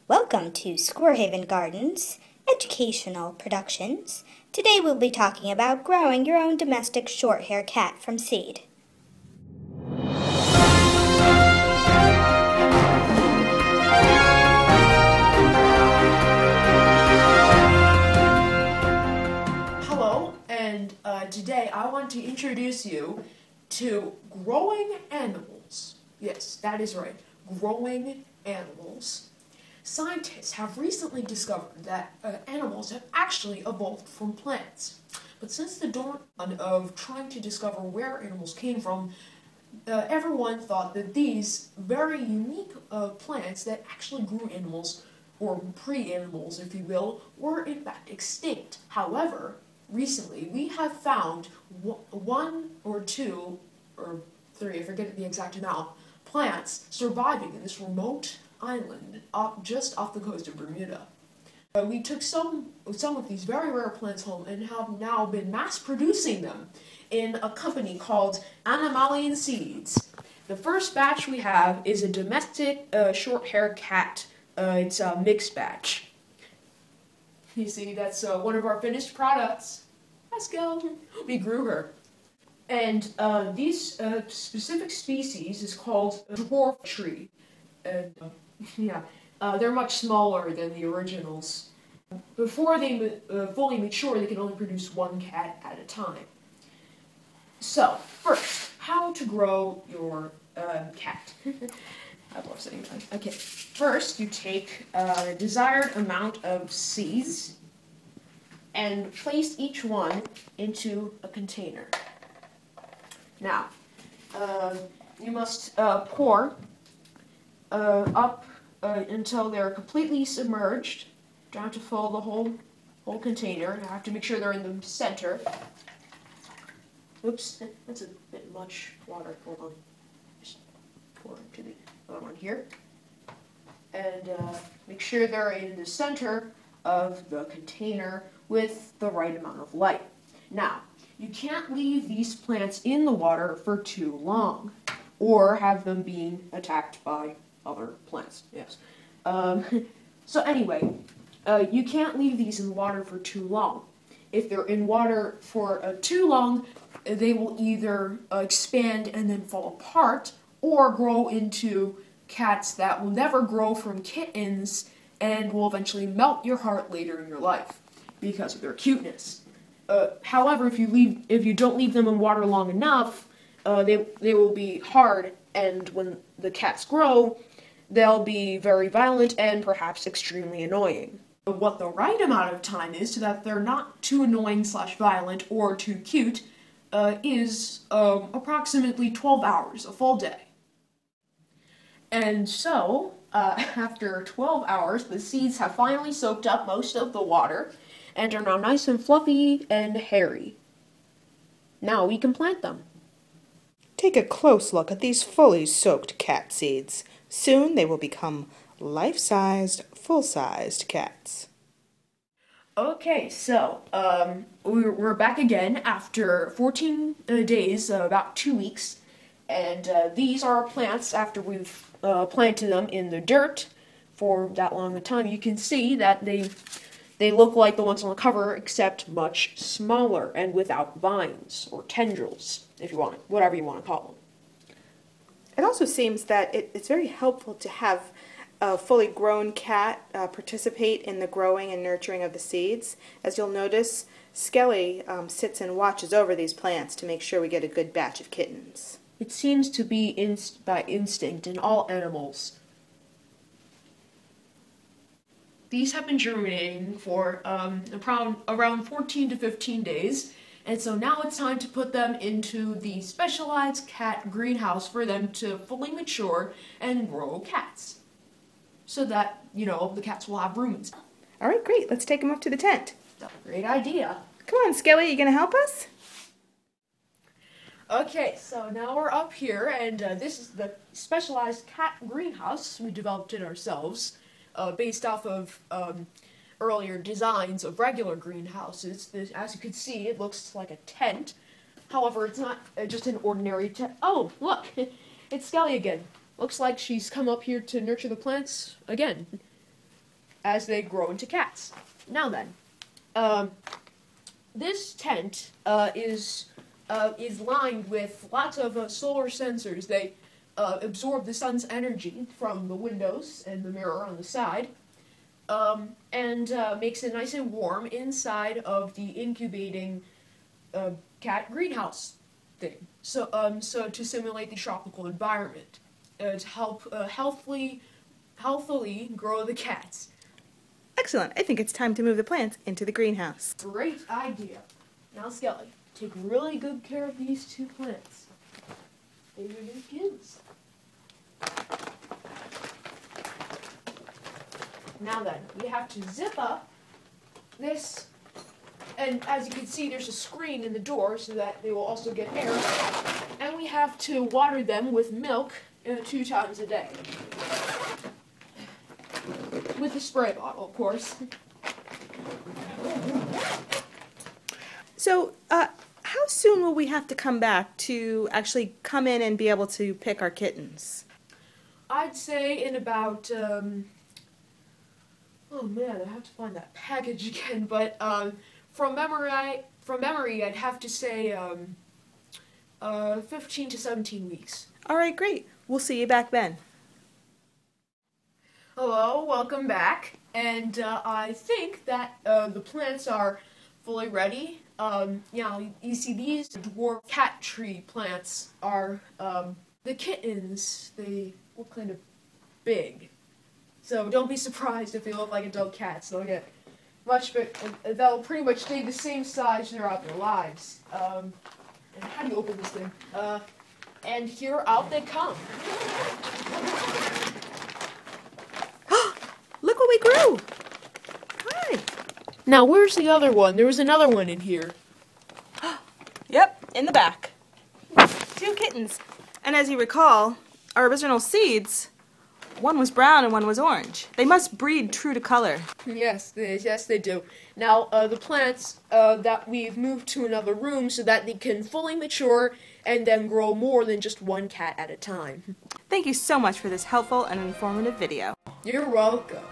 Welcome to Squarehaven Gardens Educational Productions. Today we'll be talking about growing your own domestic short-hair cat from seed. Hello, and today I want to introduce you to growing animals. Yes, that is right, growing animals. Scientists have recently discovered that animals have actually evolved from plants. But since the dawn of trying to discover where animals came from, everyone thought that these very unique plants that actually grew animals, or pre-animals if you will, were in fact extinct. However, recently we have found one or two or three, I forget the exact amount, plants surviving in this remote island just off the coast of Bermuda. We took some of these very rare plants home and have now been mass producing them in a company called Animalian Seeds. The first batch we have is a domestic short-hair cat. It's a mixed batch. You see, that's one of our finished products. Let's go. We grew her. And these specific species is called dwarf tree. And they're much smaller than the originals. Before they fully mature, they can only produce one cat at a time. So, first, how to grow your cat. I love saying that. Okay, first you take a desired amount of seeds and place each one into a container. Now, you must pour up until they're completely submerged. Don't have to fill the whole container. You have to make sure they're in the center. Oops, that's a bit much water. Hold on. Just pour into the other one here. And make sure they're in the center of the container with the right amount of light. Now, you can't leave these plants in the water for too long, or have them being attacked by other plants. Yes. So anyway, you can't leave these in water for too long. If they're in water for too long, they will either expand and then fall apart, or grow into cats that will never grow from kittens and will eventually melt your heart later in your life because of their cuteness. However, if you don't leave them in water long enough, they will be hard, and when the cats grow, they'll be very violent and perhaps extremely annoying. What the right amount of time is so that they're not too annoying/violent or too cute is approximately 12 hours, a full day. And so, after 12 hours, the seeds have finally soaked up most of the water and are now nice and fluffy and hairy. Now we can plant them. Take a close look at these fully soaked cat seeds. Soon they will become life-sized, full-sized cats. Okay, so we're back again after 14 days, about 2 weeks, and these are our plants after we've planted them in the dirt for that long a time. You can see that they look like the ones on the cover, except much smaller and without vines or tendrils, if you want, whatever you want to call them. It also seems that it's very helpful to have a fully grown cat participate in the growing and nurturing of the seeds. As you'll notice, Skelly sits and watches over these plants to make sure we get a good batch of kittens. It seems to be by instinct in all animals. These have been germinating for around 14 to 15 days, and so now it's time to put them into the specialized cat greenhouse for them to fully mature and grow cats, so that, the cats will have rooms. All right, great. Let's take them up to the tent. That's a great idea. Come on, Skelly, you gonna help us? Okay, so now we're up here, and this is the specialized cat greenhouse. We developed it ourselves, based off of earlier designs of regular greenhouses. As you can see, it looks like a tent. However, it's not just an ordinary tent. Oh, look, it's Skelly again. Looks like she's come up here to nurture the plants again. as they grow into cats. Now then, this tent is lined with lots of solar sensors. They absorb the sun's energy from the windows and the mirror on the side, and makes it nice and warm inside of the incubating cat greenhouse thing. So to simulate the tropical environment, to help healthily grow the cats. Excellent. I think it's time to move the plants into the greenhouse. Great idea. Now, Skelly, take really good care of these two plants. They're your new kids. Now then, we have to zip up this, and as you can see, there's a screen in the door so that they will also get air. And we have to water them with milk 2 times a day. With a spray bottle, of course. So, how soon will we have to come back to actually come in and be able to pick our kittens? I'd say in about, oh man, I have to find that package again, but from memory, I'd have to say 15 to 17 weeks. All right, great. We'll see you back then. Hello, welcome back, and I think that the plants are fully ready. You see these dwarf cat tree plants are the kittens. They look kind of big, so don't be surprised if they look like adult cats. They'll get much big. They'll pretty much stay the same size throughout their lives. And how do you open this thing? And here out they come. Look what we grew! Hi! Now, where's the other one? There was another one in here. Yep, in the back. 2 kittens. And as you recall, our original seeds, one was brown and one was orange. They must breed true to color. Yes, they do. Now, the plants that we've moved to another room so that they can fully mature and then grow more than just one cat at a time. Thank you so much for this helpful and informative video. You're welcome.